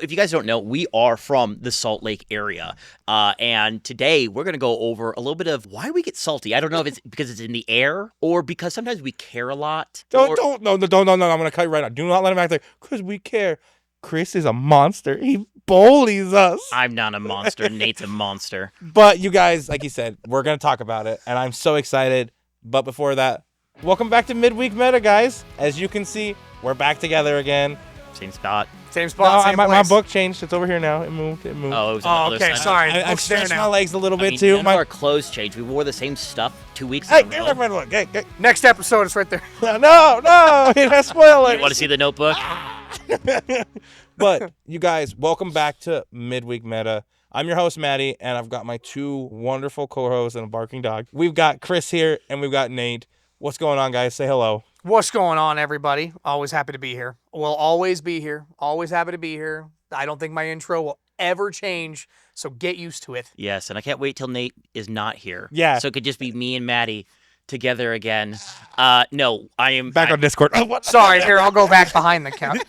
If you guys don't know, we are from the Salt Lake area. And today we're going to go over a little bit of why we get salty. I don't know if it's because it's in the air or because sometimes we care a lot. No, I'm going to cut you right now. Do not let him act like, because we care. Chris is a monster. He bullies us. I'm not a monster. Nate's a monster. But you guys, like you said, we're going to talk about it. And I'm so excited. But before that, welcome back to Midweek Meta, guys. As you can see, we're back together again. Same spot. Same spot, same my place. book changed. It's over here now. It moved. Oh, it was on the okay, other side. sorry. I've stretched my now. legs a little bit, I mean, too. none of our clothes changed. We wore the same stuff 2 weeks Hey, ago. get my look. Hey. Next episode is right there. No, it has spoilers. You want to see the notebook? But you guys, welcome back to Midweek Meta. I'm your host, Maddie, and I've got my two wonderful co-hosts and a barking dog. We've got Chris here, and we've got Nate. What's going on, guys? Say hello. What's going on, everybody? Always happy to be here. Will always be here. Always happy to be here. I don't think my intro will ever change, so get used to it. Yes, and I can't wait till Nate is not here. Yeah. So it could just be me and Maddie together again. No, I am Back on Discord. Oh, what? Sorry, here, I'll go back behind the count.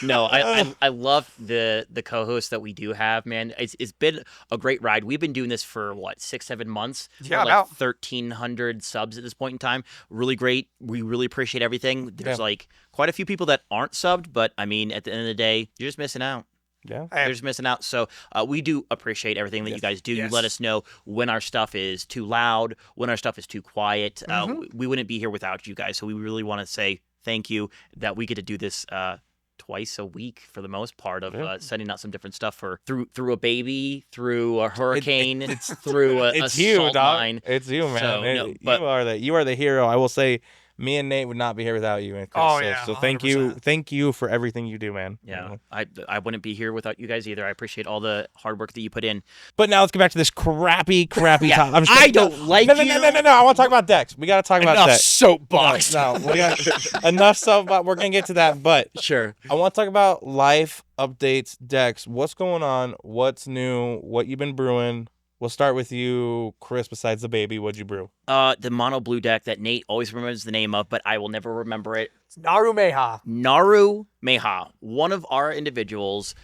No, I love the co-hosts that we do have, man. It's been a great ride. We've been doing this for what, 6-7 months? Yeah, We're like about 1,300 subs at this point in time. Really great. We really appreciate everything. There's like quite a few people that aren't subbed, but I mean, at the end of the day, you're just missing out. Yeah. You're just missing out. So we do appreciate everything that you guys do. Yes. You let us know when our stuff is too loud, when our stuff is too quiet. We wouldn't be here without you guys. So we really want to say thank you that we get to do this twice a week for the most part of sending out some different stuff for through a baby, through a hurricane, it's through a It's you, salt dog. mine. It's you, man. So, no, but- you are the hero. I will say, me and Nate would not be here without you, man. Oh, so, yeah, So thank you. 100%. Thank you for everything you do, man. Yeah, I wouldn't be here without you guys either. I appreciate all the hard work that you put in. But now let's get back to this crappy Yeah, top. I'm just I kidding. don't like no, you. No. I want to talk about decks. We got to talk about Enough decks. soapbox. No, we got enough stuff about. We're gonna get to that, but Sure. I want to talk about life updates, decks. What's going on? What's new? What you've been brewing? We'll start with you, Chris. Besides the baby, what'd you brew? The mono blue deck that Nate always remembers the name of, but I will never remember it. It's Naru Meha. Naru Meha, one of our individuals,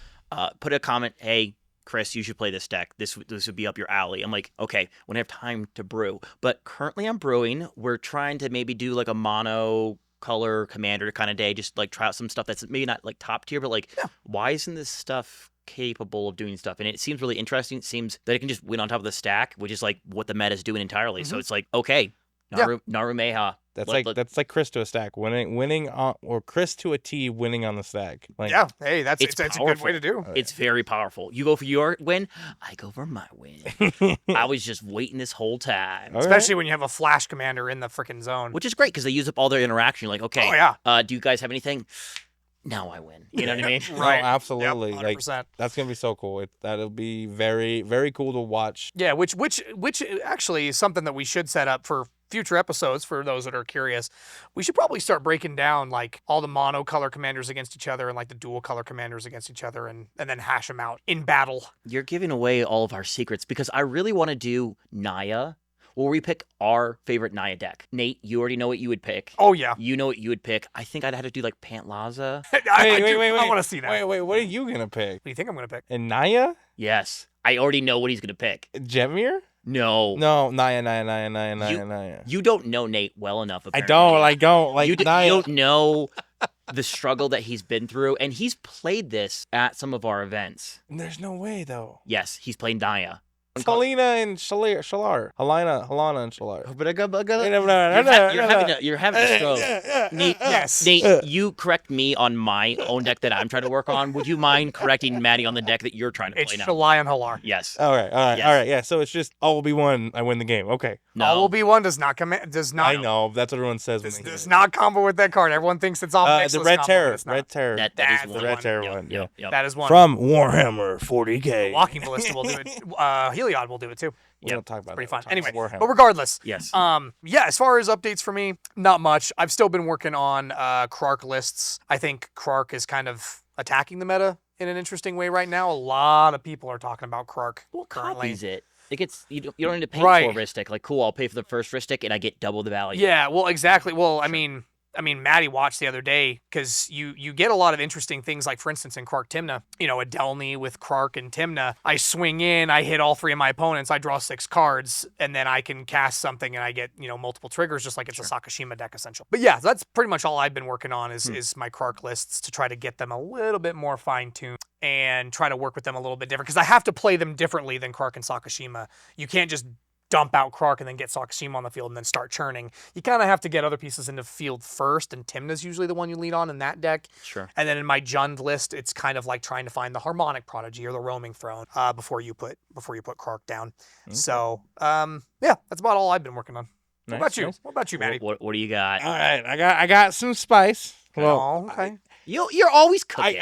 put a comment, hey, Chris, you should play this deck. This would be up your alley. I'm like, okay, when I have time to brew. But currently I'm brewing. We're trying to maybe do like a mono color commander kind of day, just like try out some stuff that's maybe not like top tier, but like, why isn't this stuff capable of doing stuff? And it seems really interesting. It seems that it can just win on top of the stack, which is like what the meta is doing entirely. So it's like, okay, Naru Meha. That's like Chris to a stack, winning on, or Chris to a T, winning on the stack. Like, Yeah, hey, that's It's a good way to do. It's very powerful. You go for your win, I go for my win. I was just waiting this whole time. All right. Especially when you have a flash commander in the freaking zone. Which is great because they use up all their interaction. You're like, okay, Oh, yeah. Do you guys have anything? Now I win. You know what I mean? No, Right. absolutely. Yep, like 100%. that's gonna be so cool. That'll be very, very cool to watch. Yeah, which actually is something that we should set up for future episodes for those that are curious. We should probably start breaking down like all the mono color commanders against each other and like the dual color commanders against each other and then hash them out in battle. You're giving away all of our secrets because I really want to do Naya, where we pick our favorite Naya deck. Nate, you already know what you would pick. Oh yeah. You know what you would pick. I think I'd have to do like Pantlaza. I want to see that. Wait. What are you gonna pick? What do you think I'm going to pick? And Naya? Yes. I already know what he's going to pick. Jemir? No. No, Naya. You don't know Nate well enough, I apparently. don't. Like you Naya. don't know the struggle that he's been through, and he's played this at some of our events. There's no way though. Yes, he's played Naya. Salina and Shalar. Halana and Shalar. You're having a stroke. Nate, Yes. Nate, you correct me on my own deck that I'm trying to work on. Would you mind correcting Maddie on the deck that you're trying to It's play now? Shalai and Halar. Yes. All right. Yes. Yeah. So it's just all will be one. I win the game. Okay. No. All will be one does not I know. That's what everyone says. When Does, they hear does it. not combo with that card. Everyone thinks it's all The Red Terror. Red Terror. That That's is the one. Red Terror Yep, one. yep, yep. That is one. From Warhammer 40K. Walking Ballista will do it. Heliod will do it too. We don't talk about Pretty that. fun. We'll talk Anyway, about Warhammer. but regardless, Yes. yeah, as far as updates for me, not much. I've still been working on Krark lists. I think Krark is kind of attacking the meta in an interesting way right now. A lot of people are talking about Krark What currently. copies it? It gets you don't need to pay Right. for a Ristic. Like, cool, I'll pay for the first Ristic and I get double the value. Yeah, well, exactly. Well, I mean, I mean, Maddie watched the other day because you get a lot of interesting things. Like, for instance, in Krark Timna, a Delny with Krark and Timna, I swing in, I hit all 3 of my opponents, I draw 6 cards, and then I can cast something and I get, multiple triggers, just like it's a Sakashima deck essential. But yeah, that's pretty much all I've been working on is my Krark lists to try to get them a little bit more fine-tuned and try to work with them a little bit different, because I have to play them differently than Krark and Sakashima. You can't just dump out Krark and then get Sakashima on the field and then start churning. You kind of have to get other pieces into field first, and Timna's usually the one you lead on in that deck. Sure. And then in my Jund list, it's kind of like trying to find the Harmonic Prodigy or the Roaming Throne before you put Krark down. Okay. So, yeah, that's about all I've been working on. Nice, What about you? nice. What about you, Maddie? What do you got? All right, I got some spice. Well, okay. You're always cooking.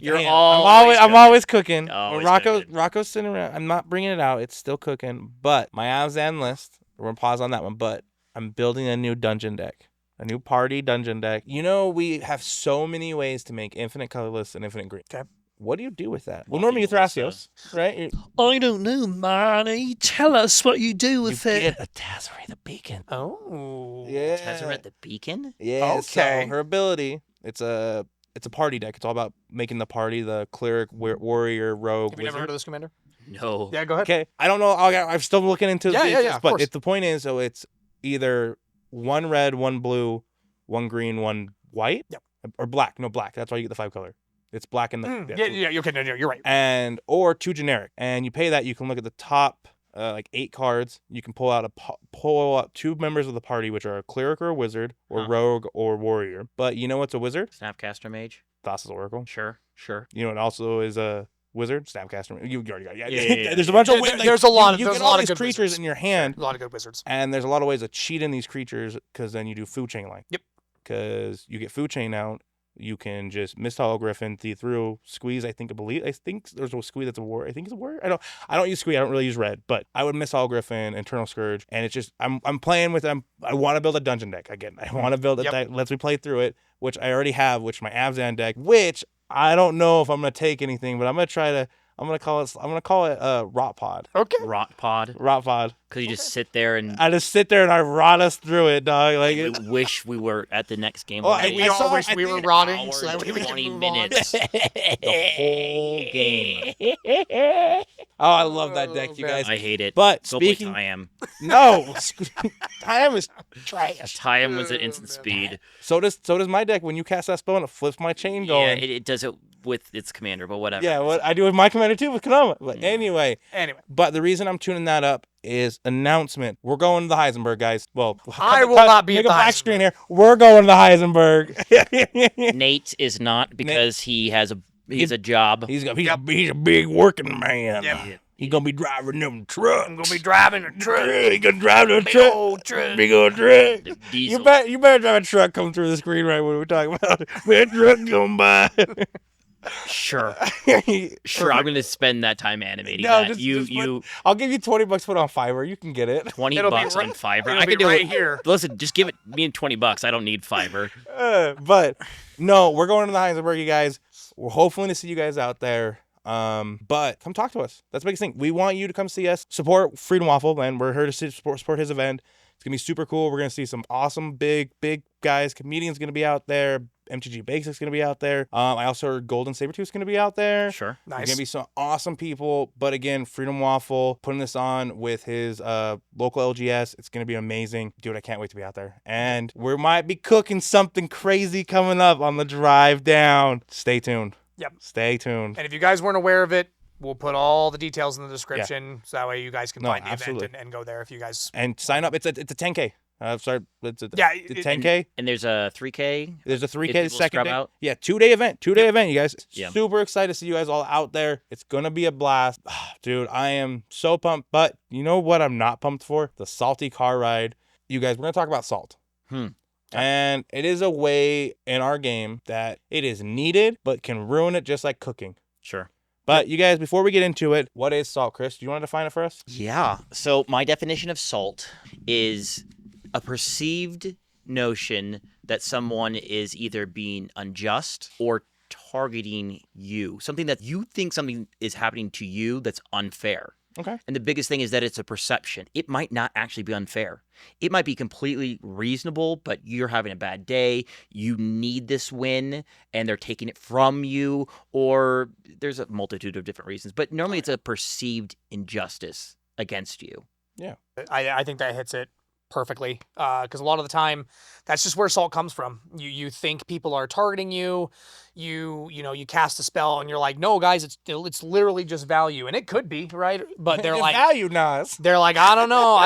You're I'm always cooking. Always Rocco's sitting around. I'm not bringing it out. It's still cooking. But my Avzan list, we're gonna pause on that one. But I'm building a new dungeon deck, a new party dungeon deck. We have so many ways to make infinite colorless and infinite green. Okay. What do you do with that? Well, normally you Thrasios, right? I don't know, Marty. Tell us what you do with it. Get a Tazari the Beacon. Oh. Yeah. Tezzeret the Beacon? Yeah. Okay. So her ability, it's a party deck. It's all about making the party the cleric, warrior, rogue. Have you never wizard. heard of this, Commander? No. Yeah, go ahead. Okay, I don't know. I'm still looking into Yeah, the yeah, details, of but course. the point is, so it's either 1 red, 1 blue, 1 green, 1 white, Yep. or black. No, black. That's why you get the 5 color. It's black and the Yeah, okay, no, you're right. and or 2 generic. And you pay that. You can look at the top like 8 cards. You can pull out pull out 2 members of the party, which are a cleric or a wizard, or Huh. rogue or warrior. But you know what's a wizard? Snapcaster Mage? Thassa's Oracle. Sure. You know what also is a wizard? Snapcaster. You already got it. Yeah. There's a bunch of There- there's a lot of- you there's get a lot all of these good creatures wizards. in your hand. A lot of good wizards. And there's a lot of ways to cheat in these creatures, because then you do food chain line. Yep. Because you get food chain out, you can just Mist Hollow Griffin, see through, squeeze. I think there's a squeeze that's a war. I think it's a war. I don't use squeeze. I don't really use red, but I would Mist Hollow Griffin, Eternal Scourge, and it's just I'm playing with them. I want to build a dungeon deck again. I want to build a Yep. deck. Lets me play through it, which I already have, which my Avzan deck, which I don't know if I'm gonna take anything, but I'm gonna try to. I'm gonna call it Rot Pod. Okay. Rot Pod? Rot Pod. Because you just sit there and I just sit there and I rot us through it, dog. Like we wish we were at the next game. Oh, already. We all wish we were rotting Hour so that and we could 20 move on. minutes. The whole game. Oh, I love that deck, you Oh, man. guys. I hate it. But Go play speaking, Tyam. no, time is trash. Tyam was at Oh, instant man. speed. So does my deck. When you cast that spell, and it flips my chain Yeah, going. it does it with its commander, but whatever. Yeah, what I do with my commander too with Konama. But anyway, Anyway, but the reason I'm tuning that up is announcement. We're going to the Heisenberg, guys. Well, I will not be make at a the black Heisenberg. screen here. We're going to the Heisenberg. Nate is not because he has a job. He's a big working man. Yep. He's gonna be driving them trucks. I'm gonna be driving a truck. Yeah, he gonna drive the Big truck. old truck. Big old truck. The diesel. You better drive a truck come through the screen right when we're talking about it. That truck going by. Sure. Sure, I'm gonna spend that time animating No, that. just I'll give you $20 put on Fiverr. You can get it. 20 It'll be bucks right- on Fiverr. it'll I be can do right it here. Listen, just give it me $20. I don't need Fiverr. But no, we're going to the Heisenberg, you guys. We're hoping to see you guys out there. But come talk to us. That's the biggest thing. We want you to come see us. Support Freedom Waffle, and we're here to support his event. It's gonna be super cool. We're gonna see some awesome big guys. Comedians gonna be out there. MTG Basic's gonna be out there. I also heard Golden Sabretooth's gonna be out there. Sure. There's Nice. gonna be some awesome people. But again, Freedom Waffle putting this on with his local LGS. It's gonna be amazing. Dude, I can't wait to be out there. And we might be cooking something crazy coming up on the drive down. Stay tuned. Yep. Stay tuned. And if you guys weren't aware of it, we'll put all the details in the description, so that way you guys can No, find the absolutely. event and go there if you guys. And sign up. It's a 10K. Sorry, it's a Yeah, it's 10K. And there's a 3K. There's a 3K people second scrub day. out? Yeah, 2-day event. 2-day event, you guys. Yeah. Super excited to see you guys all out there. It's gonna be a blast. Dude, I am so pumped. But you know what I'm not pumped for? The salty car ride. You guys, we're gonna talk about salt. And it is a way in our game that it is needed, but can ruin it just like cooking. Sure. But you guys, before we get into it, what is salt, Chris? Do you want to define it for us? Yeah. So my definition of salt is a perceived notion that someone is either being unjust or targeting you. Something that you think something is happening to you that's unfair. Okay. And the biggest thing is that it's a perception. It might not actually be unfair. It might be completely reasonable, but you're having a bad day. You need this win, and they're taking it from you, or there's a multitude of different reasons. But normally it's a perceived injustice against you. Yeah. I think that hits it perfectly, because a lot of the time that's just where salt comes from. You think people are targeting you, you cast a spell and you're like, no guys, it's literally just value, and it could be, right? But they're like, value, Nas. they're like, I don't know,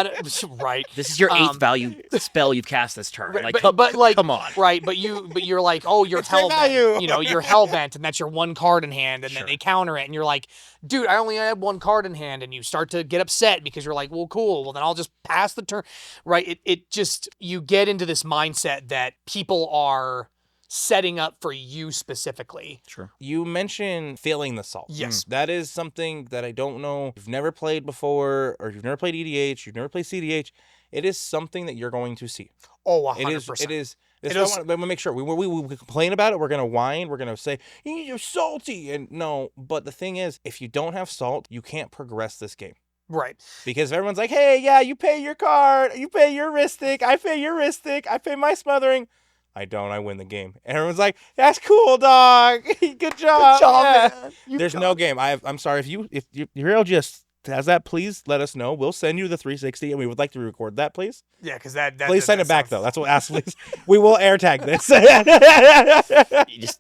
right? This is your 8th value spell you've cast this turn. Right, Like, but like, come on. right? But you're like, oh, you're It's great hellbent, value. you're hellbent, and that's your one card in hand, and Sure. then they counter it, and you're like, dude, I only had one card in hand, and you start to get upset because you're like, well, cool, well then I'll just pass the turn, right? It just, you get into this mindset that people are setting up for you specifically. Sure. You mentioned feeling the salt. Yes. That is something that I don't know. If you've never played before, or you've never played EDH, you've never played CDH, it is something that you're going to see. Oh, 100%. It is. It is. It I is- want to make sure we complain about it. We're gonna whine. We're gonna say you're salty, and no. But the thing is, if you don't have salt, you can't progress this game. Right. Because everyone's like, hey, yeah, you pay your card, you pay your heuristic, I pay your heuristic, I pay my smothering. I don't, I win the game. And everyone's like, that's cool, dog. Good job. Yeah. man. There's no game. I'm sorry, if your LGS has that, please let us know. We'll send you the 360, and we would like to record that, please. Yeah, because that Please send that it back, sounds- though. That's what ask, please. We will air tag this.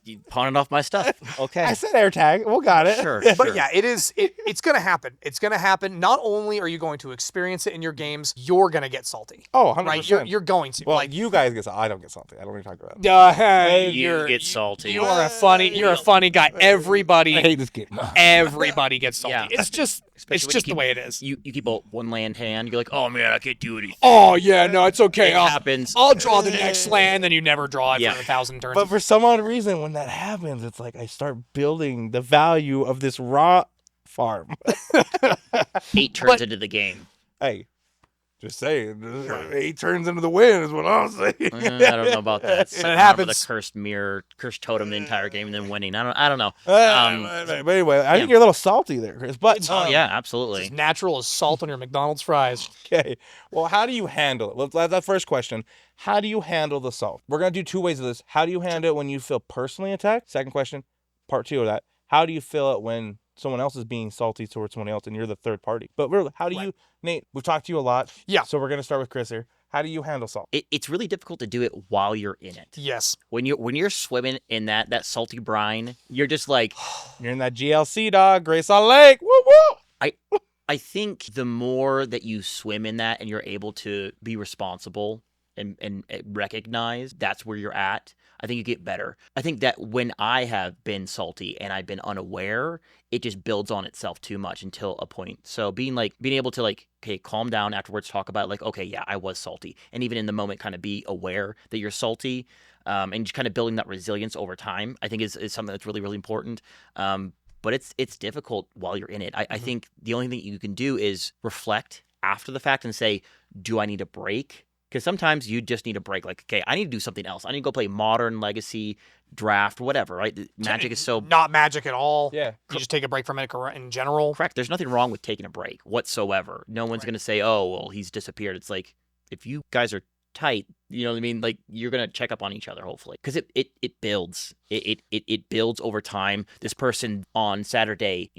You pawning off my stuff. Okay. I said air tag. We got it. Sure. But sure. yeah, it's gonna happen. It's gonna happen. Not only are you going to experience it in your games, you're gonna get salty. Oh, 100%. Right? You're going to. well, like, you guys get salty. I don't get salty. I don't even talk about it. You get salty. You are a funny guy. Everybody I hate this game. everybody gets salty. Yeah. It's just Especially it's when just you the way it is. You keep a one land hand. You're like, oh man, I can't do anything. Oh yeah, no, it's okay. It happens. I'll draw the next land, then you never draw it Yeah. for 1,000 turns. But for some odd reason, when that happens, it's like I start building the value of this raw farm. 8 turns into the game. Hey, just saying, 8 turns into the win is what I'm saying. I don't know about that. Sitting around happens. with a cursed mirror, cursed totem the entire game, and then winning. I don't know. But anyway, I think you're a little salty there, Chris. But Oh yeah, It's absolutely. as natural as salt on your McDonald's fries. okay, well, how do you handle it? That's that first question. How do you handle the salt? We're gonna do 2 ways of this. How do you handle it when you feel personally attacked? Second question, part 2 of that. How do you feel it when someone else is being salty towards someone else and you're the third party? But really, how do you, Nate? We've talked to you a lot. Yeah. So we're gonna start with Chris here. How do you handle salt? It's really difficult to do it while you're in it. Yes. When you're swimming in that salty brine, you're just like, You're in that GLC, dog. Grace on Lake. Woo woo. I think the more that you swim in that and you're able to be responsible and recognize that's where you're at, I think you get better. I think that when I have been salty and I've been unaware, it just builds on itself too much until a point. So being able to okay, calm down afterwards, talk about like, okay, yeah, I was salty. And even in the moment, kind of be aware that you're salty, and just kind of building that resilience over time, I think is something that's really, really important. But it's difficult while you're in it. I think the only thing you can do is reflect after the fact and say, do I need a break? Because sometimes you just need a break. Like, okay, I need to do something else. I need to go play Modern, Legacy, Draft, whatever, right? Magic is so Not magic at all. Yeah. You just take a break from it in general. correct. There's nothing wrong with taking a break whatsoever. No one's going to say, oh, well, he's disappeared. It's like, if you guys are tight, you know what I mean? Like, you're going to check up on each other, hopefully. Because it builds. It builds over time. This person on Saturday,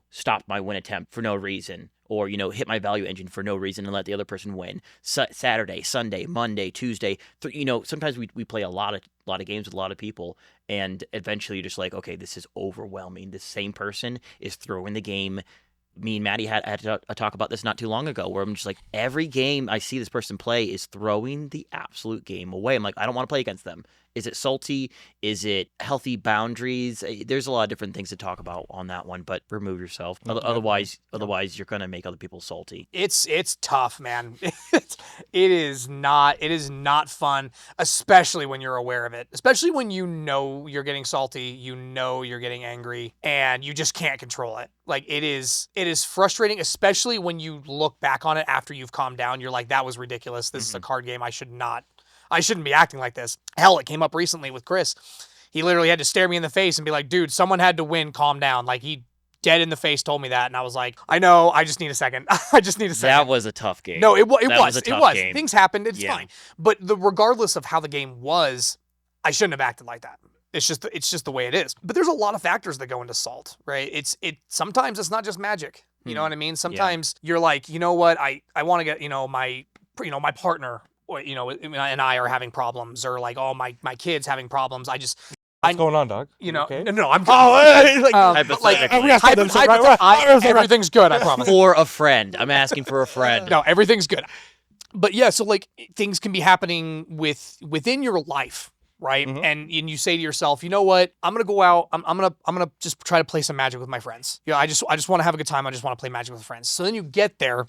stopped my win attempt for no reason. Or, hit my value engine for no reason and let the other person win. Saturday, Sunday, Monday, Tuesday. Sometimes we play a lot of games with a lot of people, and eventually you're just like, okay, this is overwhelming. This same person is throwing the game. Me and Maddie had a talk about this not too long ago, where I'm just like, every game I see this person play is throwing the absolute game away. I'm like, I don't want to play against them. Is it salty? Is it healthy boundaries? There's a lot of different things to talk about on that one, but remove yourself. Otherwise you're going to make other people salty. It's tough, man. It is not fun, especially when you're aware of it. Especially when you're getting salty, you're getting angry, and you just can't control it. Like, it is frustrating, especially when you look back on it after you've calmed down. You're like, that was ridiculous. This is a card game. I shouldn't be acting like this. Hell, it came up recently with Chris. He literally had to stare me in the face and be like, dude, someone had to win. Calm down. Like, he dead in the face told me that, and I was like, I know, I just need a second. I just need a second. That was a tough game. No, it That was. was a It tough was. game. Things happened. It's Yeah. fine. But regardless of how the game was, I shouldn't have acted like that. It's just the way it is. But there's a lot of factors that go into salt, right? Sometimes it's not just magic. You know what I mean? Sometimes you're like, you know what? I want to get, my partner, or, and I are having problems, or like, oh, my kid's having problems. What's going on, dog? Okay? Okay? No, I'm Hypothetically. everything's good, I promise. For a friend. I'm asking for a friend. No, everything's good. But yeah, so like things can be happening within your life, right? Mhm. And you say to yourself, you know what? I'm gonna go out. I'm gonna just try to play some Magic with my friends. I just want to have a good time. I just want to play Magic with friends. So then you get there,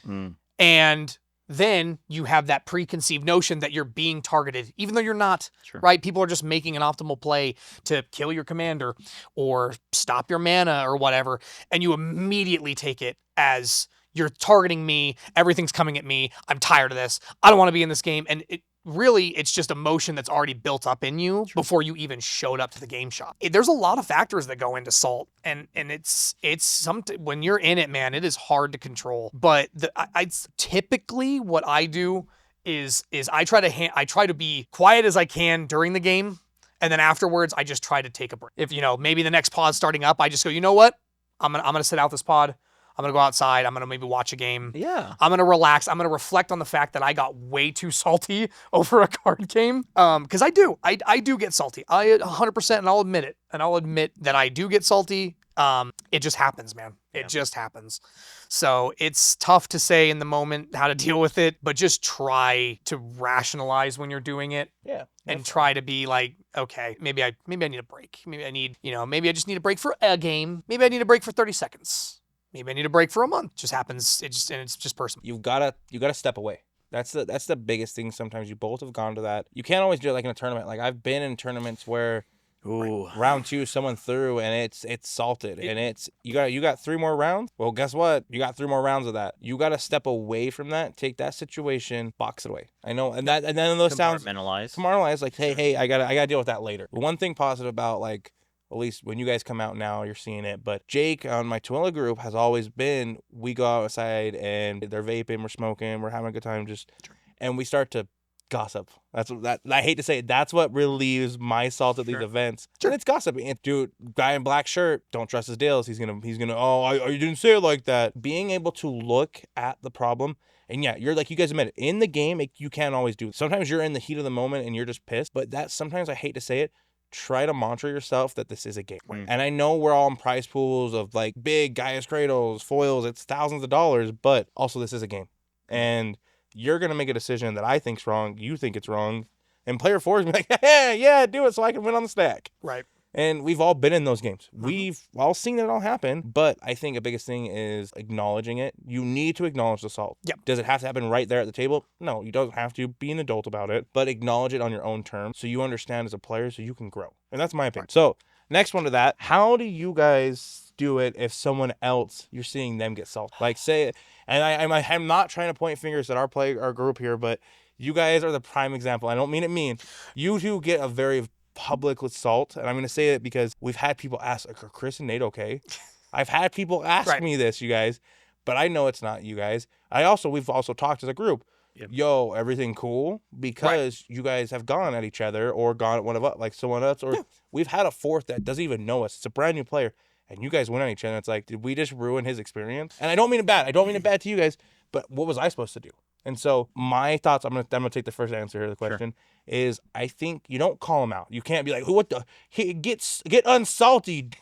and then you have that preconceived notion that you're being targeted, even though you're not. Sure. Right? People are just making an optimal play to kill your commander or stop your mana or whatever, and you immediately take it as you're targeting me. Everything's coming at me. I'm tired of this. I don't want to be in this game. And it's just emotion that's already built up in you before you even showed up to the game shop. There's a lot of factors that go into salt, and it's something when you're in it, man. It is hard to control. But I typically what I do is I try to be quiet as I can during the game, and then afterwards I just try to take a break. If maybe the next pod's starting up, I just go, you know what? I'm gonna sit out this pod. I'm going to go outside. I'm going to maybe watch a game. Yeah. I'm going to relax. I'm going to reflect on the fact that I got way too salty over a card game. Because I do. I do get salty. 100%, and I'll admit it. And I'll admit that I do get salty. It just happens, man. It just happens. So it's tough to say in the moment how to deal with it, but just try to rationalize when you're doing it. Yeah. And try to be like, okay, maybe I need a break. Maybe I just need a break for a game. Maybe I need a break for 30 seconds. Maybe I need a break for a month. Just happens. It's just personal. You gotta step away. That's the biggest thing. Sometimes you both have gone to that. You can't always do it like in a tournament. Like I've been in tournaments where round 2 someone threw and it's salted and it's you got 3 more rounds. Well, guess what? You got 3 more rounds of that. You got to step away from that. Take that situation, box it away. I know, and then those sounds compartmentalize. Like hey, I gotta deal with that later. But one thing positive about like, at least when you guys come out now, you're seeing it. But Jake on my Twilla group has always been, we go outside and they're vaping, we're smoking, we're having a good time, and we start to gossip. I hate to say it, that's what relieves my salt at these events. And it's gossiping. And dude, guy in black shirt, don't trust his deals. He's gonna, oh, you didn't say it like that. Being able to look at the problem. And yeah, you're like, you guys admit it. In the game, you can't always do it. Sometimes you're in the heat of the moment and you're just pissed. But that sometimes, I hate to say it, try to mantra yourself that this is a game. And I know we're all in prize pools of like big Gaia's Cradles, foils, it's thousands of dollars, but also this is a game. And you're going to make a decision that I think's wrong, you think it's wrong, and player 4 is going to be like, yeah, do it so I can win on the stack. Right. And we've all been in those games. We've all seen it all happen, but I think the biggest thing is acknowledging it. You need to acknowledge the salt. Yep. Does it have to happen right there at the table? No, you don't have to. Be an adult about it, but acknowledge it on your own terms so you understand as a player so you can grow. And that's my opinion. Right. So next one to that, how do you guys do it if someone else, you're seeing them get salt? Like say, and I'm not trying to point fingers at our group here, but you guys are the prime example. I don't mean it mean. You two get a very public with salt, and I'm going to say it because we've had people ask, are Chris and Nate okay? I've had people ask me this, you guys, but I know it's not you guys. We've also talked as a group. Yep. Yo, everything cool? Because you guys have gone at each other or gone at one of us, like someone else, or we've had a fourth that doesn't even know us. It's a brand new player, and you guys went on each other. It's like, did we just ruin his experience? And I don't mean it bad. I don't mean it bad to you guys, but what was I supposed to do? And so my thoughts, I'm gonna take the first answer here to the question, is I think you don't call him out. You can't be like, what the, get unsalty.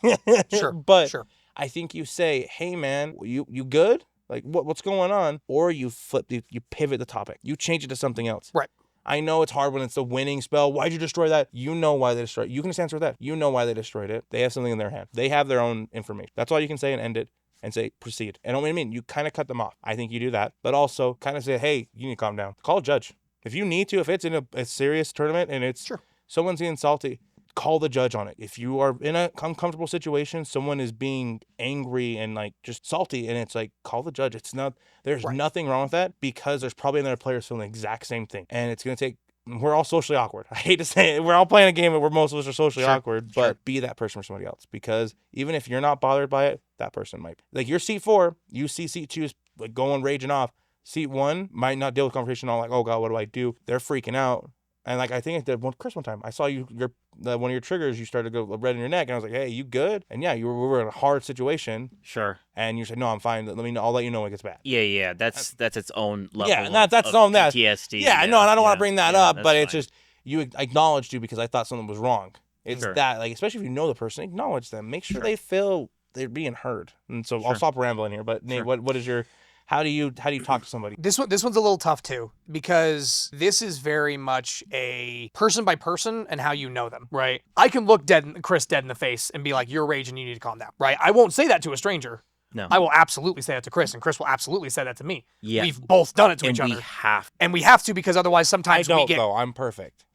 But I think you say, hey man, you good? Like what's going on? Or you you pivot the topic. You change it to something else. Right. I know it's hard when it's the winning spell. Why'd you destroy that? You know why they destroyed it. You can just answer that. You know why they destroyed it. They have something in their hand. They have their own information. That's all you can say and end it. And say, proceed. And I don't mean, you kind of cut them off. I think you do that. But also kind of say, hey, you need to calm down. Call a judge. If you need to, if it's in a serious tournament and it's someone's being salty, call the judge on it. If you are in a uncomfortable situation, someone is being angry and like just salty, and it's like, call the judge. It's not, there's nothing wrong with that, because there's probably another player feeling the exact same thing. And it's going to take we're all socially awkward. I hate to say it. We're all playing a game and we're most of us are socially Sure, awkward, but be that person for somebody else, because even if you're not bothered by it, that person might. Like you're seat 4, you see seat 2 is like going raging off. Seat 1 might not deal with conversation all like, oh God, what do I do? They're freaking out. And like I think I did one Chris one time. I saw one of your triggers, you started to go red in your neck, and I was like, "Hey, you good?" And yeah, we were in a hard situation, Sure. and you said, "No, I'm fine. I'll let you know when it gets bad." Yeah. That's its own level. Yeah, and that's of its own that. PTSD. Yeah, no, and I don't want to bring that up, that's but it's fine. just you acknowledged you because I thought something was wrong. It's Sure. that, like, especially if you know the person, acknowledge them. Make sure they feel they're being heard. And so I'll Sure. stop rambling here. But Nate, Sure. what is your? How do you talk to somebody? This one's a little tough too, because this is very much a person by person and how you know them, right? I can look Chris dead in the face and be like, "You're raging, you need to calm down," right? I won't say that to a stranger. No. I will absolutely say that to Chris, and Chris will absolutely say that to me. Yeah. We've both done it to and each we other, have. and we have to, because otherwise I sometimes we don't get though. I'm perfect.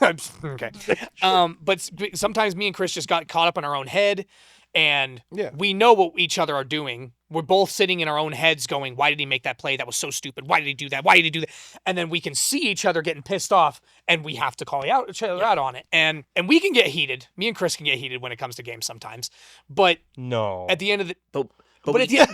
okay. But sometimes me and Chris just got caught up in our own head, and Yeah. we know what each other are doing. We're both sitting in our own heads going, why did he make that play? That was so stupid. Why did he do that? Why did he do that? And then we can see each other getting pissed off, and we have to call each other out on it. And we can get heated. Me and Chris can get heated when it comes to games sometimes. But No. at the end of the But at the end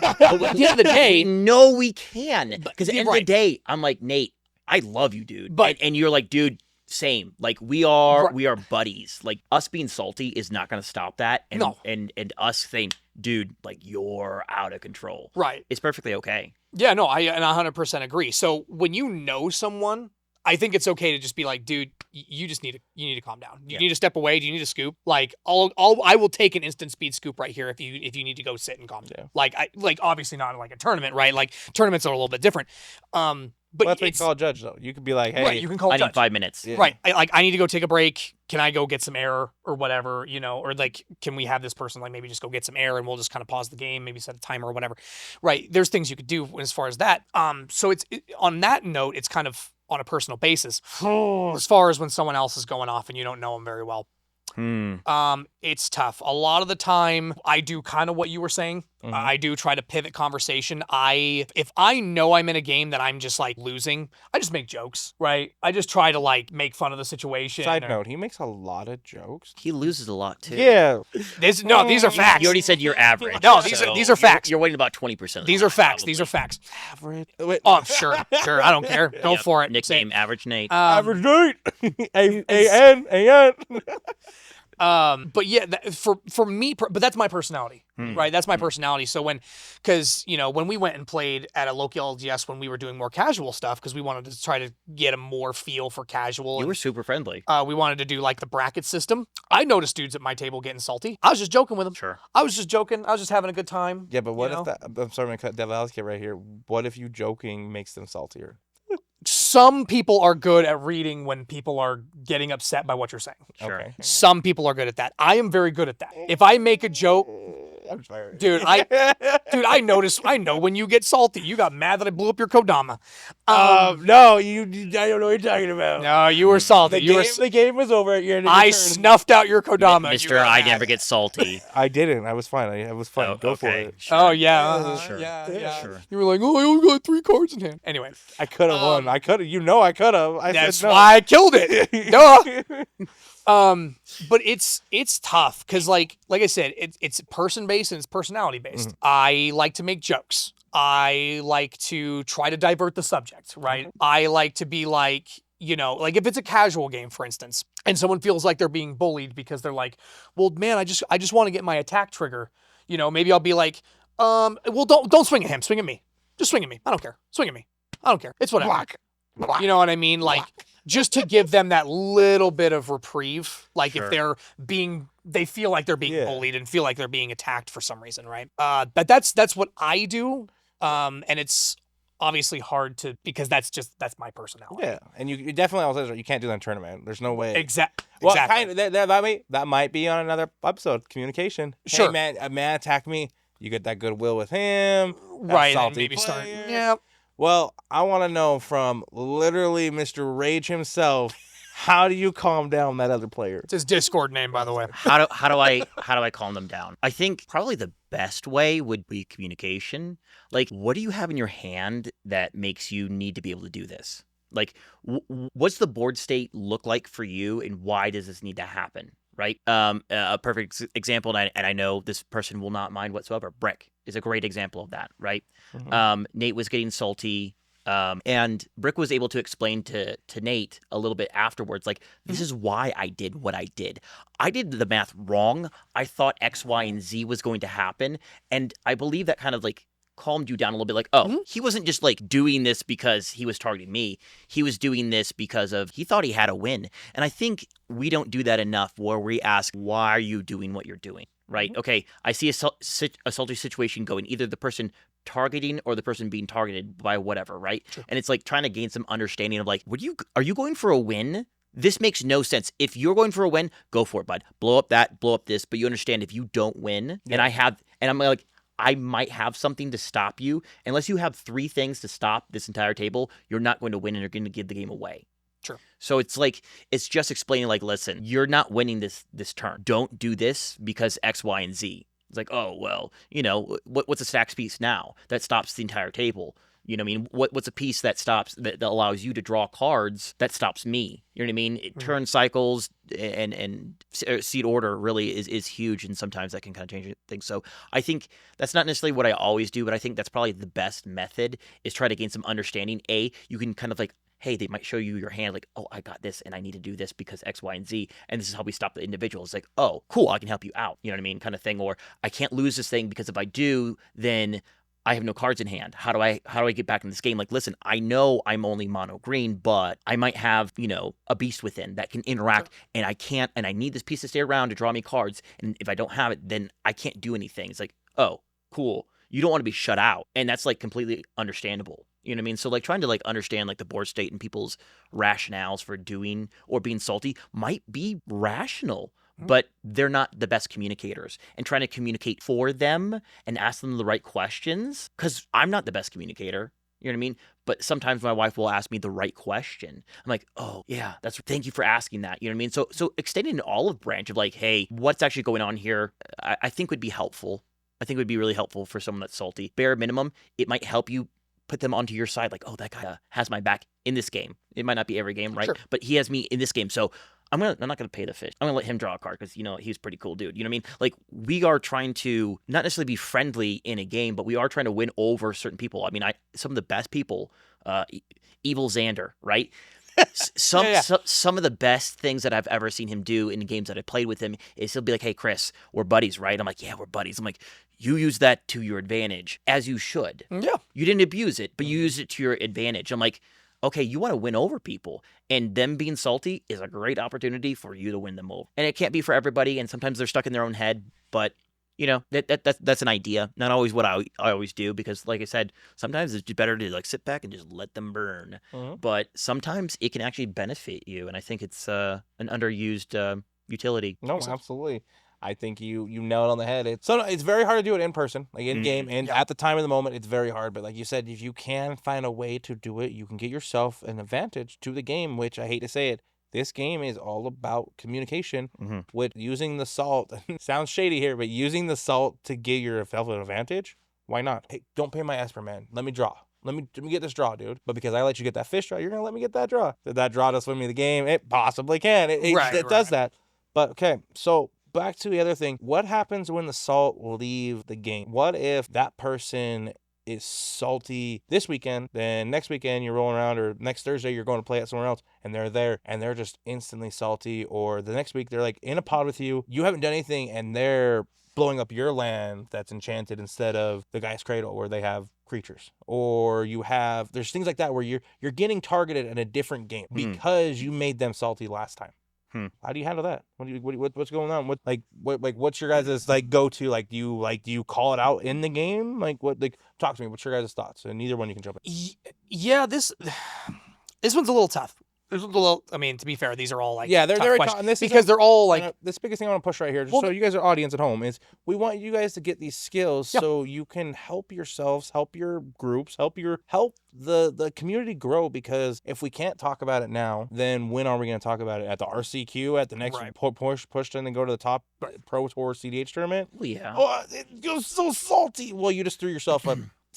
of the day, no, we can. Because at the end of the right. day, I'm like, Nate, I love you, dude. But- and you're like, dude, same. Like we are buddies. Like us being salty is not gonna stop that. And No. and us saying, dude, like you're out of control. right. It's perfectly okay. Yeah, no, I 100% agree. So when you know someone, I think it's okay to just be like, dude, you need to calm down. You need to step away. Do you need to scoop? Like, I will take an instant speed scoop right here if you need to go sit and calm down. Like obviously not like a tournament, right? Like tournaments are a little bit different. But Let's make it's call a judge though. You could be like, hey, right. You can call I a judge. need 5 minutes. Yeah. Right. I need to go take a break. Can I go get some air or whatever, or like, can we have this person like maybe just go get some air and we'll just kind of pause the game, maybe set a timer or whatever. Right. There's things you could do as far as that. So on that note, it's kind of on a personal basis as far as when someone else is going off and you don't know them very well. It's tough. A lot of the time I do kind of what you were saying. Mhm. I do try to pivot conversation. If I know I'm in a game that I'm just like losing, I just make jokes, right? I just try to like make fun of the situation. Side note, he makes a lot of jokes. He loses a lot too. Yeah. These are facts. You already said you're average. No, these are so facts. You're winning about 20%. These are facts. These are facts. Average. Wait, Oh, sure. I don't care. Go for it. Nickname Average Nate. average Nate. A-N. But yeah, for me, but that's my personality, right? That's my personality. So because when we went and played at a local LGS when we were doing more casual stuff, because we wanted to try to get a more feel for casual. You were super friendly. We wanted to do like the bracket system. I noticed dudes at my table getting salty. I was just joking with them. Sure. I was just joking. I was just having a good time. Yeah, but what you if know? that? I'm sorry, I'm gonna cut devil advocate right here. What if you joking makes them saltier? Some people are good at reading when people are getting upset by what you're saying. Sure. Okay. Some people are good at that. I am very good at that. If I make a joke, I'm sorry. dude, I know when you get salty. You got mad that I blew up your Kodama. No, I don't know what you're talking about. No, you were salty. The game was over at your end of I your turn. snuffed out your Kodama. Mister, I never get salty. I didn't. I was fine. I was fine. Oh, Go for okay, it. sure. Oh yeah, Sure. yeah. Sure. You were like, oh, I only got 3 cards in hand. Anyway, I could have won. I could have. I could have. I that's said no. why I killed it. Duh. But it's tough because like I said, it's person based and it's personality based. I like to make jokes. I like to try to divert the subject, right? I like to be like, like if it's a casual game, for instance, and someone feels like they're being bullied because they're like, well, man, I just want to get my attack trigger. Maybe I'll be like, well, don't swing at him, swing at me. Just swing at me. I don't care. Swing at me. I don't care. It's whatever. Block. You know what I mean? Like, just to give them that little bit of reprieve. Like Sure. if they feel like they're being Yeah. bullied and feel like they're being attacked for some reason, right? But that's what I do. And it's obviously hard because that's my personality. Yeah, and you definitely also you can't do that in tournament. There's no way. Exactly. Well, kind of. That might be on another episode. Communication. Sure. Hey, man, a man attacked me. You get that goodwill with him. that Right. And salty maybe start. player. Yeah. Well, I want to know from literally Mr. Rage himself. How do you calm down that other player? It's his Discord name, by the way. How do I calm them down? I think probably the best way would be communication. Like, what do you have in your hand that makes you need to be able to do this? Like, what's the board state look like for you, and why does this need to happen? Right. A perfect example, and I know this person will not mind whatsoever. Brick is a great example of that. Right. Nate was getting salty. And Brick was able to explain to Nate a little bit afterwards, like, this is why I did what I did. I did the math wrong. I thought X, Y, and Z was going to happen. And I believe that kind of like calmed you down a little bit. Like, oh, he wasn't just like doing this because he was targeting me. He was doing this because he thought he had a win. And I think we don't do that enough, where we ask, why are you doing what you're doing? Right. Okay. I see a salty situation going, either the person targeting or the person being targeted by whatever, right? Sure. And it's like trying to gain some understanding of like, are you going for a win? This makes no sense. If you're going for a win, go for it, bud. Blow up that, blow up this, but you understand if you don't win, and I'm like, I might have something to stop you. Unless you have 3 things to stop this entire table, you're not going to win, and you're going to give the game away. Sure. So it's like, it's just explaining like, listen, you're not winning this turn. Don't do this because X, Y, and Z. It's like, oh, well, what's a stacks piece now that stops the entire table? You know what I mean? What's a piece that stops, that allows you to draw cards that stops me? You know what I mean? Turn cycles and seed order really is huge, and sometimes that can kind of change things. So I think that's not necessarily what I always do, but I think that's probably the best method, is try to gain some understanding. You can kind of like, hey, they might show you your hand, like, oh, I got this, and I need to do this because X, Y, and Z, and this is how we stop the individual. It's like, oh, cool, I can help you out. You know what I mean? Kind of thing. Or I can't lose this thing because if I do, then I have no cards in hand. How do I get back in this game? Like, listen, I know I'm only mono green, but I might have, a beast within that can interact, and I need this piece to stay around to draw me cards. And if I don't have it, then I can't do anything. It's like, oh, cool. You don't want to be shut out. And that's like completely understandable. You know what I mean? So like trying to like understand like the board state and people's rationales for doing or being salty might be rational, but they're not the best communicators. And trying to communicate for them and ask them the right questions, because I'm not the best communicator. You know what I mean? But sometimes my wife will ask me the right question. I'm like, oh yeah, thank you for asking that. You know what I mean? So extending an olive branch of like, hey, what's actually going on here? I think would be helpful. I think it would be really helpful for someone that's salty. Bare minimum, it might help you put them onto your side. Like, oh, that guy has my back in this game. It might not be every game, right? Sure. But he has me in this game. So I'm not gonna pay the fish. I'm gonna let him draw a card because he's a pretty cool dude. You know what I mean? Like, we are trying to not necessarily be friendly in a game, but we are trying to win over certain people. I mean, some of the best people, Evil Xander, right? Some of the best things that I've ever seen him do in games that I've played with him is he'll be like, hey, Chris, we're buddies, right? I'm like, yeah, we're buddies. I'm like, you use that to your advantage, as you should. Yeah. You didn't abuse it, but you used it to your advantage. I'm like, okay, you want to win over people, and them being salty is a great opportunity for you to win them over. And it can't be for everybody, and sometimes they're stuck in their own head, but that's an idea. Not always what I always do, because like I said, sometimes it's better to like sit back and just let them burn. But sometimes it can actually benefit you, and I think it's an underused utility. No, absolutely. I think you nailed it on the head. It's very hard to do it in person, like in game, and at the time of the moment, it's very hard. But like you said, if you can find a way to do it, you can get yourself an advantage to the game. Which, I hate to say it, this game is all about communication. With using the salt. Sounds shady here, but using the salt to get yourself an advantage. Why not? Hey, don't pay my Esper, man. Let me draw. Let me get this draw, dude. But because I let you get that fish draw, you're gonna let me get that draw. Did that draw just win me the game? It possibly can. It does that. But okay, so back to the other thing. What happens when the salt leave the game? What if that person is salty this weekend, then next weekend you're rolling around, or next Thursday you're going to play at somewhere else, and they're there and they're just instantly salty, or the next week they're like in a pod with you, you haven't done anything, and they're blowing up your land that's enchanted instead of the guy's cradle where they have creatures, or there's things like that where you're getting targeted in a different game because you made them salty last time. How do you handle that? What's going on? What's your guys' like go to? Like, do you call it out in the game? Talk to me. What's your guys' thoughts? And neither one you can jump in. Yeah, this one's a little tough. This one's a little. I mean, to be fair, these are all like they're tough very questions, and this because they're all like this biggest thing I want to push right here, just so you guys are audience at home, is we want you guys to get these skills so you can help yourselves, help your groups, help the community grow. Because if we can't talk about it now, then when are we going to talk about it? At the RCQ, at the next push and then go to the top Pro Tour CDH tournament? Well, yeah. Oh, it goes so salty. Well, you just threw yourself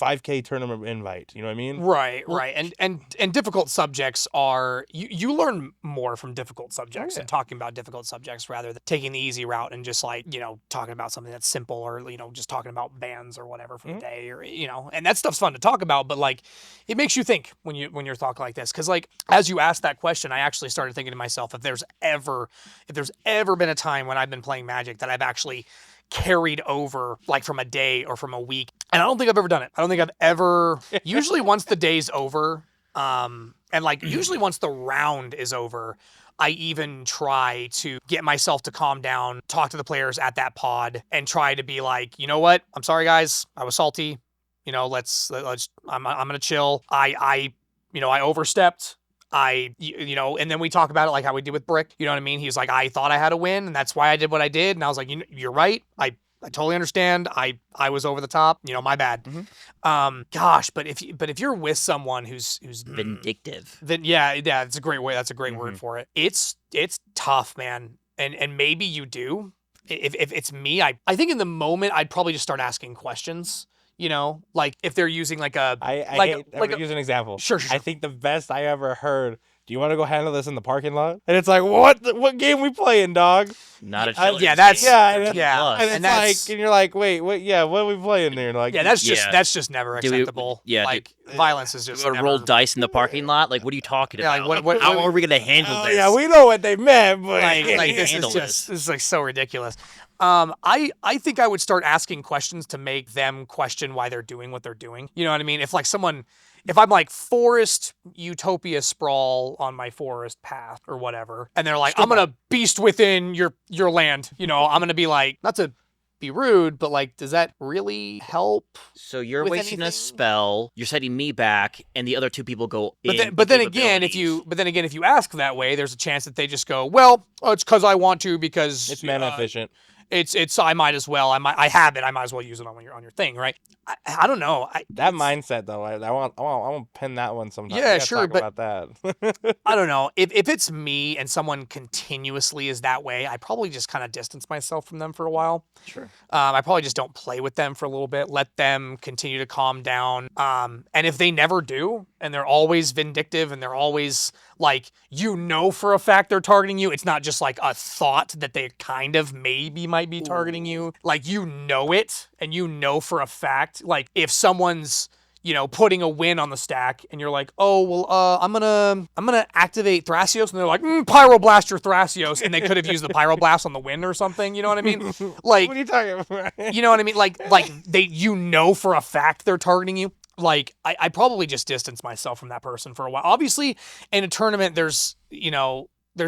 5K tournament invite. You know what I mean? Right. And difficult subjects are you learn more from difficult subjects and talking about difficult subjects rather than taking the easy route and just like, talking about something that's simple or, just talking about bands or whatever for the day or, and that stuff's fun to talk about, but like it makes you think when you're talking like this. Cause like as you asked that question, I actually started thinking to myself, if there's ever been a time when I've been playing Magic that I've actually carried over like from a day or from a week. And I don't think I've ever done it. I don't think I've ever, usually once the day's over, and like usually once the round is over, I even try to get myself to calm down, talk to the players at that pod and try to be like, you know what? I'm sorry guys. I was salty. Let's I'm going to chill. I overstepped. And then we talk about it like how we did with Brick. You know what I mean? He was like, I thought I had a win, and that's why I did what I did. And I was like, you're right. I totally understand. I was over the top. My bad. Gosh, but if you're with someone who's Vindictive. then yeah, it's a great way. That's a great word for it. It's tough, man. And maybe you do. If it's me, I think in the moment I'd probably just start asking questions. Like if they're using like a I'm gonna use an example. Sure. I think the best I ever heard. Do you want to go handle this in the parking lot? And it's like, what game we playing, dog? Not a chiller. Yeah, that's and that's and you're like, wait, yeah, what are we playing there? Like, yeah, that's just never acceptable. Violence is just We're gonna roll dice in the parking lot. Like, what are you talking about? How are we gonna handle this? Yeah, we know what they meant, but like this is like so ridiculous. I think I would start asking questions to make them question why they're doing what they're doing. You know what I mean? If I'm like forest utopia sprawl on my forest path or whatever, and they're like, I'm gonna beast within your land, I'm gonna be like, not to be rude, but like, does that really help? So you're with wasting anything? a spell. You're setting me back, and the other two people go. But then again, if you ask that way, there's a chance that they just go, well, it's because I want to because it's mana efficient. It's I might as well. I have it. I might as well use it on your thing, right? I don't know. That mindset though, I want to pin that one sometime. Yeah, sure, but about that. I don't know. If it's me and someone continuously is that way, I probably just kind of distance myself from them for a while. Sure. I probably just don't play with them for a little bit. Let them continue to calm down. And if they never do, and they're always vindictive, and they're always like, for a fact they're targeting you. It's not just like a thought that they kind of maybe might be targeting you. Like it, and for a fact. Like if someone's putting a win on the stack, and you're like, oh well, I'm gonna activate Thrasios, and they're like, Pyroblast your Thrasios, and they could have used the Pyroblast on the win or something. You know what I mean? Like, what are you talking about? You know what I mean? Like they, for a fact they're targeting you. Like I probably just distance myself from that person for a while. Obviously, in a tournament, there's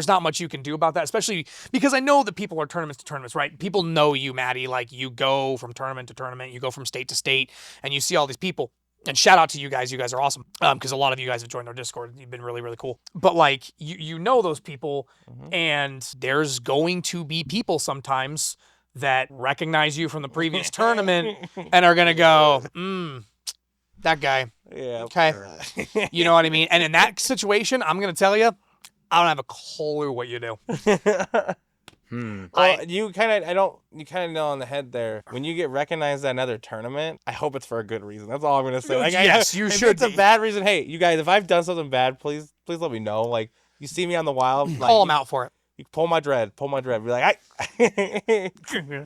not much you can do about that, especially because I know that people are tournaments to tournaments, right? People know you, Maddie. Like you go from tournament to tournament, you go from state to state, and you see all these people. And shout out to you guys. You guys are awesome. Because a lot of you guys have joined our Discord. You've been really, really cool. But like you know those people, and there's going to be people sometimes that recognize you from the previous tournament and are gonna go, that guy. Yeah. Okay. You know what I mean? And in that situation, I'm gonna tell you, I don't have a clue what you do. Well, you kind of know on the head there. When you get recognized at another tournament, I hope it's for a good reason. That's all I'm gonna say. Like, yes, you should. If it's a bad reason, hey, you guys, if I've done something bad, please let me know. Like, you see me on the wild, like, call them out for it. You pull my dread. Be like,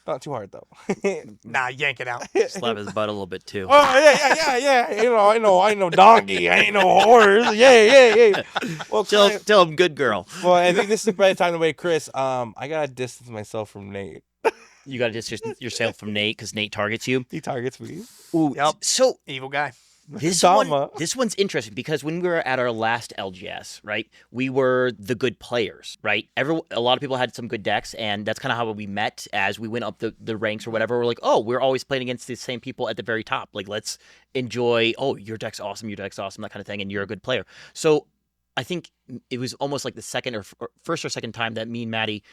not too hard though. Nah, yank it out. Slap his butt a little bit too. Oh yeah. I know donkey. I ain't no horse. Yeah. Well, tell him, good girl. Well, I think this is the right time to wait, Chris. I gotta distance myself from Nate. You gotta distance yourself from Nate because Nate targets you. He targets me. Ooh, yep. So evil guy. This one's interesting because when we were at our last LGS, right, we were the good players, right? A lot of people had some good decks, and that's kind of how we met as we went up the ranks or whatever. We're like, oh, we're always playing against the same people at the very top. Like, let's enjoy, your deck's awesome, that kind of thing, and you're a good player. So I think it was almost like the second or first or second time that me and Maddie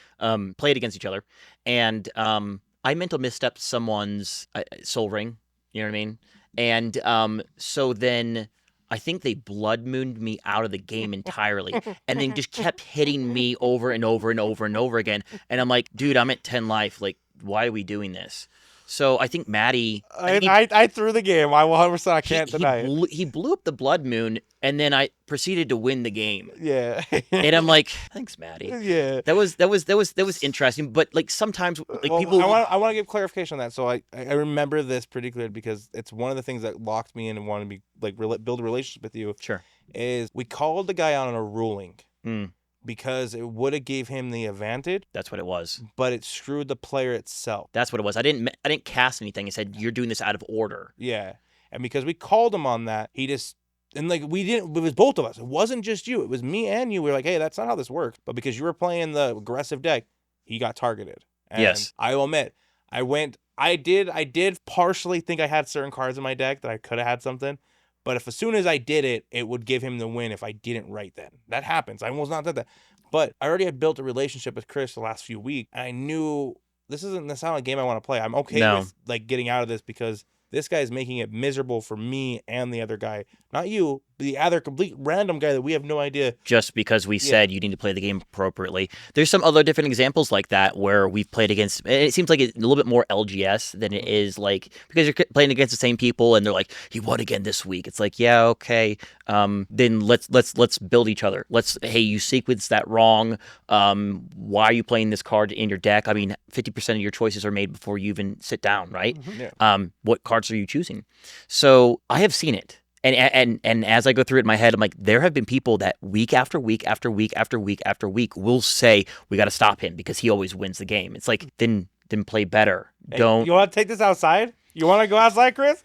played against each other, and I mental misstepped someone's soul ring, you know what I mean? And so then I think they blood mooned me out of the game entirely and then just kept hitting me over and over and over and over again. And I'm like, dude, I'm at 10 life. Like, why are we doing this? So I think Maddie. I threw the game. I 100%. I can't deny it. He blew up the Blood Moon, and then I proceeded to win the game. Yeah. And I'm like, thanks, Maddie. Yeah. That was interesting. But like sometimes like Well, people. I want to give clarification on that. So I remember this pretty clear because it's one of the things that locked me in and wanted me like build a relationship with you. Sure. Is we called the guy out on a ruling Mm, because it would have gave him the advantage, that's what it was. but it screwed the player itself. That's what it was. I didn't cast anything. I said you're doing this out of order. Yeah. And because we called him on that, he just and like we didn't. It was both of us. It wasn't just you. It was me and you. We were like, hey, that's not how this works. But because you were playing the aggressive deck, he got targeted. And Yes. I will admit, I did partially think I had certain cards in my deck that I could have had something. But if as soon as I did it, it would give him the win if I didn't right then. That happens. I almost not did that. But I already had built a relationship with Chris the last few weeks. And I knew that's not a game I want to play. I'm okay with like getting out of this because this guy is making it miserable for me and the other guy. Not you, the other complete random guy that we have no idea. Just because we said you need to play the game appropriately. There's some other different examples like that where we've played against, and it seems like it's a little bit more LGS than it is like, because you're playing against the same people and they're like, he won again this week. It's like, yeah, okay. Then let's build each other. Hey, you sequenced that wrong. Why are you playing this card in your deck? I mean, 50% of your choices are made before you even sit down, right? Mm-hmm. Yeah. What cards are you choosing? So I have seen it. And as I go through it in my head, I'm like, there have been people that week after week after week after week after week will say, we got to stop him because he always wins the game. It's like, then play better. Hey, Don't. You want to take this outside? You want to go outside, Chris?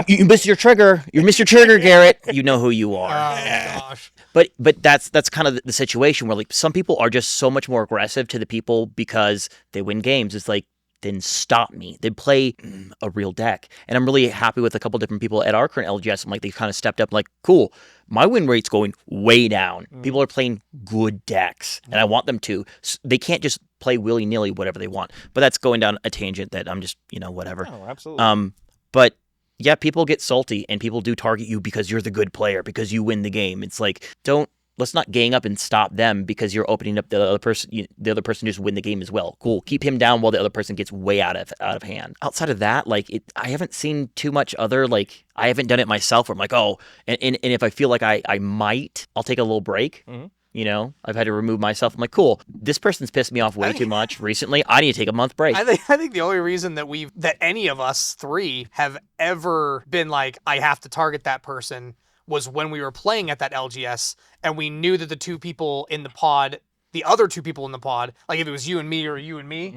You missed your trigger. You missed your trigger, Garrett. You know who you are. Oh gosh. But that's kind of the situation where like some people are just so much more aggressive to the people because they win games. It's like, then stop me. They play a real deck. And I'm really happy with a couple different people at our current LGS. I'm like, they kind of stepped up like, cool, my win rate's going way down. People are playing good decks and I want them to. They can't just play willy-nilly whatever they want. But that's going down a tangent that I'm just, whatever. No, absolutely. But yeah, people get salty and people do target you because you're the good player, because you win the game. It's like, let's not gang up and stop them because you're opening up the other person. The other person just win the game as well. Cool. Keep him down while the other person gets way out of hand. Outside of that, like I haven't seen too much other. Like I haven't done it myself. Where I'm like, oh, and if I feel like I might, I'll take a little break. Mm-hmm. I've had to remove myself. I'm like, cool. This person's pissed me off way too much recently. I need to take a month break. I think the only reason that any of us three have ever been like, I have to target that person, was when we were playing at that LGS and we knew that the other two people in the pod, like if it was you and me or you and me,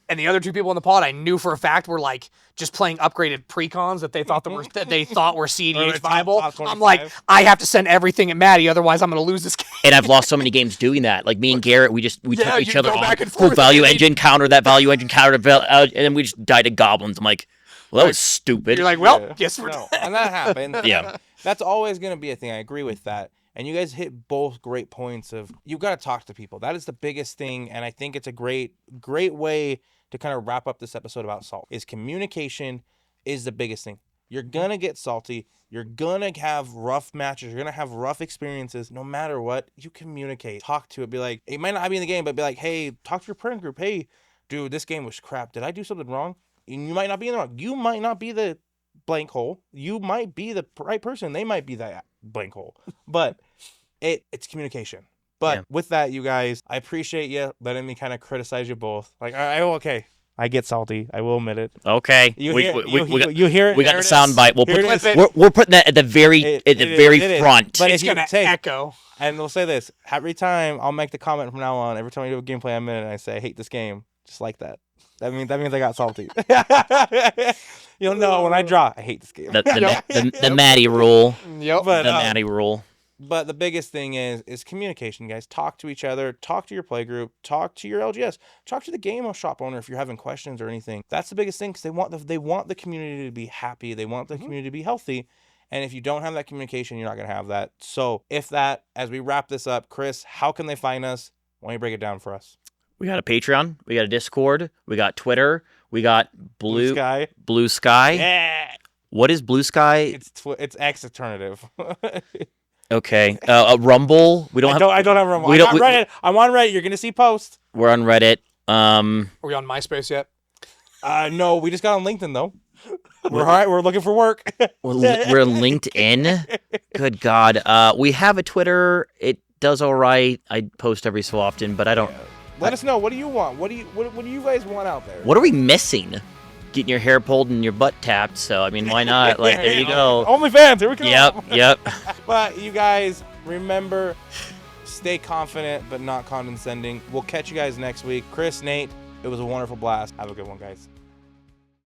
and the other two people in the pod, I knew for a fact were like just playing upgraded precons that they thought were CEDH viable. I'm like, I have to send everything at Maddie, otherwise I'm going to lose this game. And I've lost so many games doing that. Like me and Garrett, we took each other go on. back and Cool forth. value engine counter that value engine counter, and then we just died to goblins. I'm like, well, that was stupid. You're like, well, guess we're No, and that happened. Yeah. That's always going to be a thing. I agree with that. And you guys hit both great points of you got to talk to people. That is the biggest thing. And I think it's a great way to kind of wrap up this episode about salt is communication is the biggest thing. You're going to get salty. You're going to have rough matches. You're going to have rough experiences. No matter what, you communicate. Talk to it. Be like, it might not be in the game, but be like, hey, talk to your parent group. Hey, dude, this game was crap. Did I do something wrong? And you might not be in the wrong. You might not be the blank hole. You might be the right person. They might be that blank hole. But it's communication. But with that, you guys, I appreciate you letting me kind of criticize you both. Like, okay. I get salty. I will admit it. Okay. You hear it. We got the sound bite. We're Here it is. putting that at the very front. But it's if you gonna take, echo. and we'll say this every time. I'll make the comment from now on. Every time I do a gameplay, I'm in it and I say, I hate this game. Just like that. That means I got salty. You'll know when I draw. I hate this game. The Maddie rule. Yep. But, The Maddie rule. But the biggest thing is communication, guys. Talk to each other. Talk to your play group. Talk to your LGS. Talk to the game shop owner if you're having questions or anything. That's the biggest thing because they want the community to be happy. They want the community to be healthy. And if you don't have that communication, you're not going to have that. So as we wrap this up, Chris, how can they find us? Why don't you break it down for us? We got a Patreon. We got a Discord. We got Twitter. We got Blue Sky. Blue Sky. Yeah. What is Blue Sky? It's X alternative. Okay. Rumble. We don't have. I don't have Rumble. We I'm don't- on Reddit. I'm on Reddit. You're gonna see posts. We're on Reddit. Are we on MySpace yet? No, we just got on LinkedIn though. We're all right. We're looking for work. We're LinkedIn. Good God. We have a Twitter. It does all right. I post every so often, but I don't. Let us know. What do you want? What do you guys want out there? What are we missing? Getting your hair pulled and your butt tapped. So I mean, why not? Like, there you go. OnlyFans. Here we go. Yep. But you guys remember, stay confident but not condescending. We'll catch you guys next week. Chris, Nate, it was a wonderful blast. Have a good one, guys.